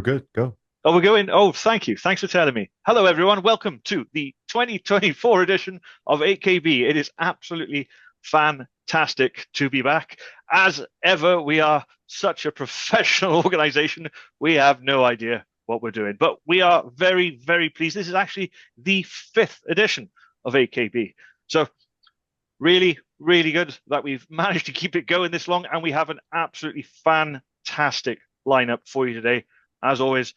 good. Go. Oh, we're going. Oh, thank you. Thanks for telling me. Hello, everyone. Welcome to the 2024 edition of 8KB. It is absolutely fantastic to be back. As ever, we are such a professional organization. We have no idea what we're doing, but we are very, very pleased. This is actually the fifth edition of 8KB. So really, really good that we've managed to keep it going this long, and we have an absolutely fantastic lineup for you today. As always,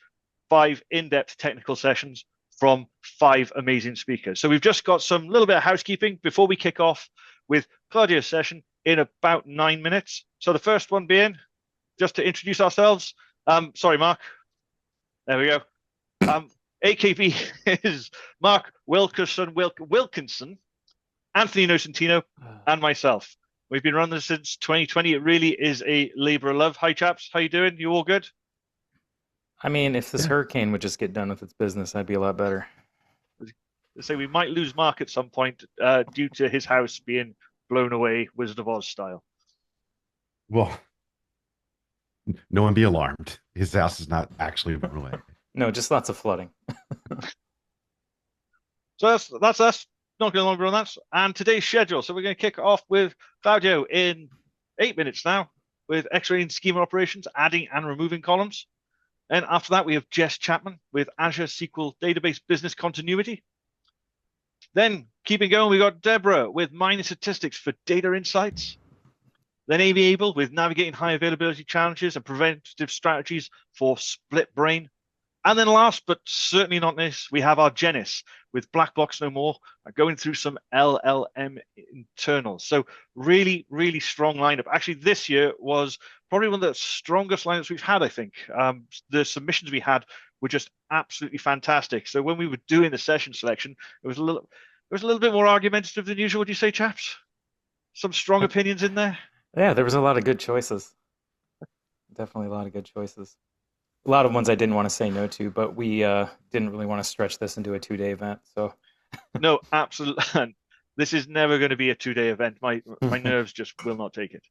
5 in-depth technical sessions from 5 amazing speakers. So we've just got some little bit of housekeeping before we kick off with Claudia's session in about 9 minutes. So the first one being, just to introduce ourselves. Sorry, Mark. There we go. 8KB is Mark Wilkinson, Anthony Nocentino, and myself. We've been running this since 2020. It really is a labor of love. Hi, chaps. How you doing? You all good? I mean, if this hurricane would just get done with its business, I'd be a lot better. They say we might lose Mark at some point due to his house being blown away, Wizard of Oz style. Well, no one be alarmed. His house is not actually blown away. No, just lots of flooding. So that's us. Not going longer on that. And today's schedule. So we're going to kick off with Claudio in 8 minutes now with X-ray and schema operations, adding and removing columns. And after that, we have Jess Chapman with Azure SQL Database Business Continuity. Then, keeping going, we got Deborah with mining statistics for data insights. Then Amy Abel with navigating high availability challenges and preventative strategies for split brain. And then last, but certainly not least, we have our Janice with Black Box No More, going through some LLM internals. So really, really strong lineup. Actually, this year was probably one of the strongest lineups we've had, I think. The submissions we had were just absolutely fantastic. So when we were doing the session selection, it was a little bit more argumentative than usual. Would you say, chaps? Some strong opinions in there? Yeah, there was a lot of good choices. Definitely a lot of good choices. A lot of ones I didn't want to say no to, but we didn't really want to stretch this into a 2-day event. So no, absolutely. This is never going to be a 2-day event. My nerves just will not take it.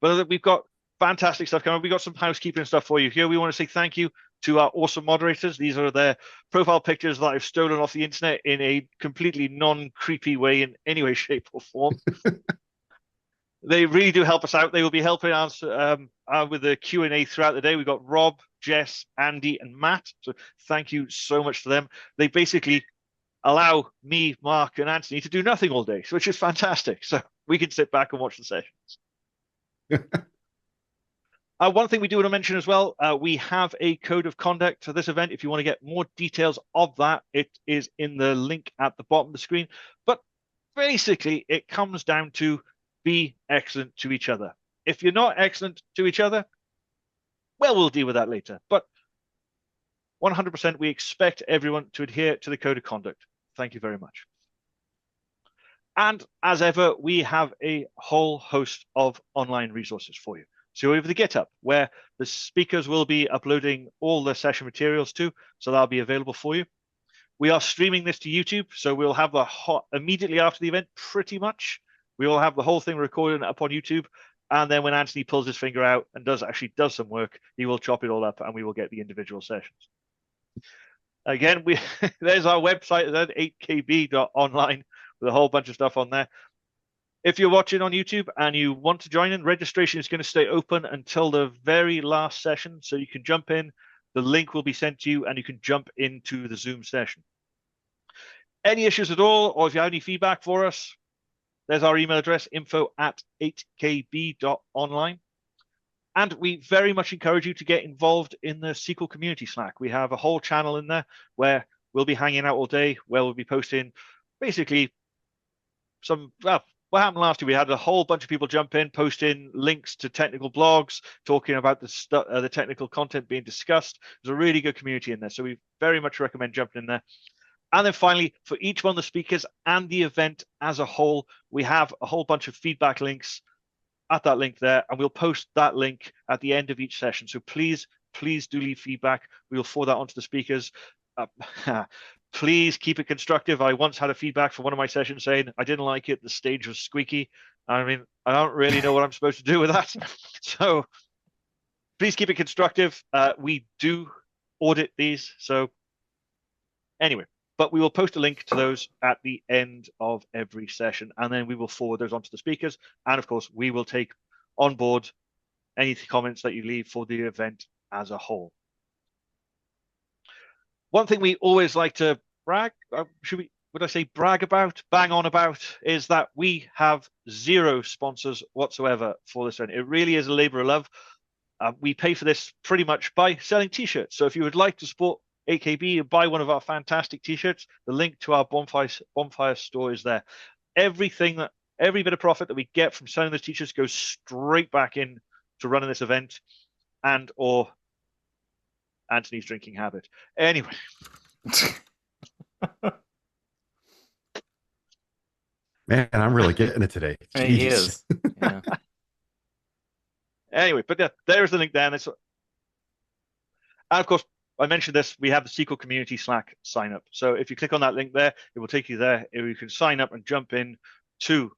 But we've got fantastic stuff coming. We've got some housekeeping stuff for you here. We want to say thank you to our awesome moderators. These are their profile pictures that I've stolen off the internet in a completely non-creepy way in any way, shape, or form. They really do help us out. They will be helping us with the Q&A throughout the day. We've got Rob, Jess, Andy, and Matt. So thank you so much to them. They basically allow me, Mark, and Anthony to do nothing all day, which is fantastic. So we can sit back and watch the sessions. One thing we do want to mention as well, we have a code of conduct for this event. If you want to get more details of that, it is in the link at the bottom of the screen. But basically, it comes down to be excellent to each other. If you're not excellent to each other, well, we'll deal with that later. But 100%, we expect everyone to adhere to the code of conduct. Thank you very much. And as ever, we have a whole host of online resources for you. So over the GitHub, where the speakers will be uploading all the session materials to, so that'll be available for you. We are streaming this to YouTube, so we'll have immediately after the event, pretty much. We will have the whole thing recorded up on YouTube, and then when Anthony pulls his finger out and does some work, he will chop it all up, and we will get the individual sessions. Again, there's our website at 8kb.online with a whole bunch of stuff on there. If you're watching on YouTube and you want to join in, registration is going to stay open until the very last session, so you can jump in. The link will be sent to you, and you can jump into the Zoom session. Any issues at all, or if you have any feedback for us, there's our email address, info@8kb.online. And we very much encourage you to get involved in the SQL Community Slack. We have a whole channel in there where we'll be hanging out all day, where we'll be posting basically what happened last year, we had a whole bunch of people jump in, posting links to technical blogs, talking about the technical content being discussed. There's a really good community in there. So we very much recommend jumping in there. And then finally, for each one of the speakers and the event as a whole, we have a whole bunch of feedback links at that link there, and we'll post that link at the end of each session. So please do leave feedback. We will forward that onto the speakers. Please keep it constructive. I once had a feedback from one of my sessions saying, I didn't like it, the stage was squeaky. I mean, I don't really know what I'm supposed to do with that. So please keep it constructive. We do audit these. So anyway, but we will post a link to those at the end of every session, and then we will forward those onto the speakers. And of course, we will take on board any comments that you leave for the event as a whole. One thing we always like to brag, would I say brag about, bang on about, is that we have 0 sponsors whatsoever for this event. It really is a labor of love. We pay for this pretty much by selling t-shirts. So if you would like to support 8KB and buy one of our fantastic t-shirts, the link to our bonfire store is there. Every bit of profit that we get from selling those t-shirts goes straight back in to running this event and or Anthony's drinking habit. Anyway. Man, I'm really getting it today. He Jeez. is. Yeah. Anyway, but yeah, there's the link there. And of course, I mentioned this, we have the SQL Community Slack sign up. So if you click on that link there, it will take you there. You can sign up and jump in to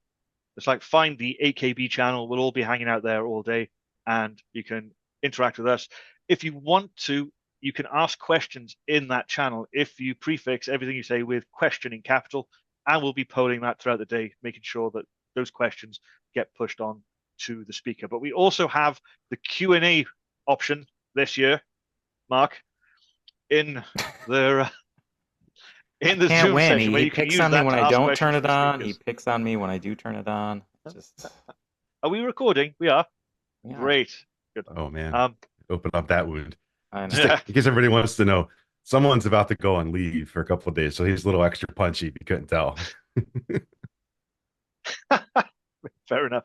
the Slack, find the 8KB channel. We'll all be hanging out there all day and you can interact with us. If you want to, you can ask questions in that channel if you prefix everything you say with question in capital, and we'll be polling that throughout the day, making sure that those questions get pushed on to the speaker. But we also have the Q&A option this year, Mark, in the Can't Zoom win. session where He you can picks use on me that when to I ask don't questions turn to it the on. He speakers. picks on me when I do turn it on. Just Are we recording? We are. yeah, Great. Good. Oh man, open up that wound. I know. Just in case everybody wants to know, someone's about to go on leave for a couple of days, so he's a little extra punchy. If you couldn't tell. Fair enough.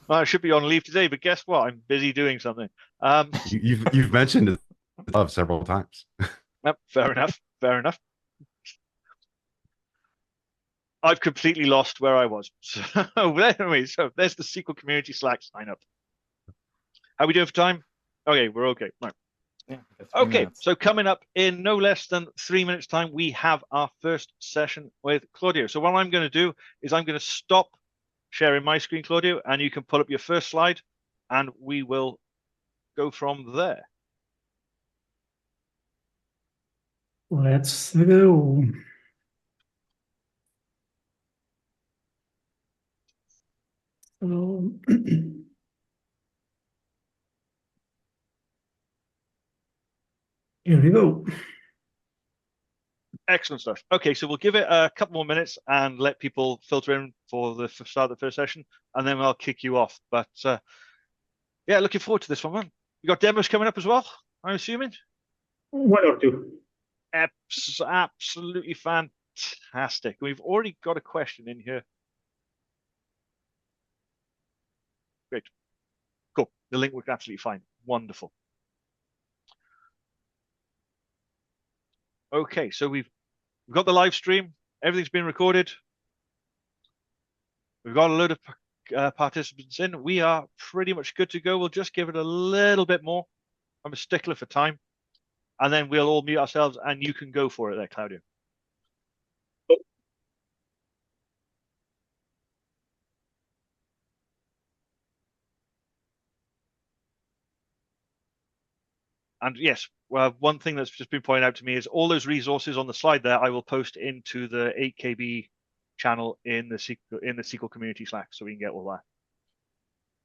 Well, I should be on leave today, but guess what? I'm busy doing something. You've mentioned it love several times. Yep, fair enough. Fair enough. I've completely lost where I was. So anyway, so there's the SQL Community Slack sign up. How are we doing for time? Okay, we're okay. Right. Yeah, got 3 Okay, minutes. so coming up in no less than 3 minutes time, we have our first session with Claudio. So what I'm going to do is I'm going to stop sharing my screen, Claudio, and you can pull up your first slide and we will go from there. Let's go. So, here we go. Excellent stuff. Okay, so we'll give it a couple more minutes and let people filter in for the start of the first session, and then I'll kick you off. But yeah, looking forward to this one, man. You got demos coming up as well, I'm assuming? 1 or 2. Absolutely fantastic. We've already got a question in here. Great. Cool. The link worked absolutely fine. Wonderful. Okay, so we've got the live stream. Everything's been recorded. We've got a load of participants in. We are pretty much good to go. We'll just give it a little bit more. I'm a stickler for time. And then we'll all mute ourselves and you can go for it there, Claudio. And yes, well, one thing that's just been pointed out to me is all those resources on the slide there, I will post into the 8KB channel in the SQL Community Slack so we can get all that.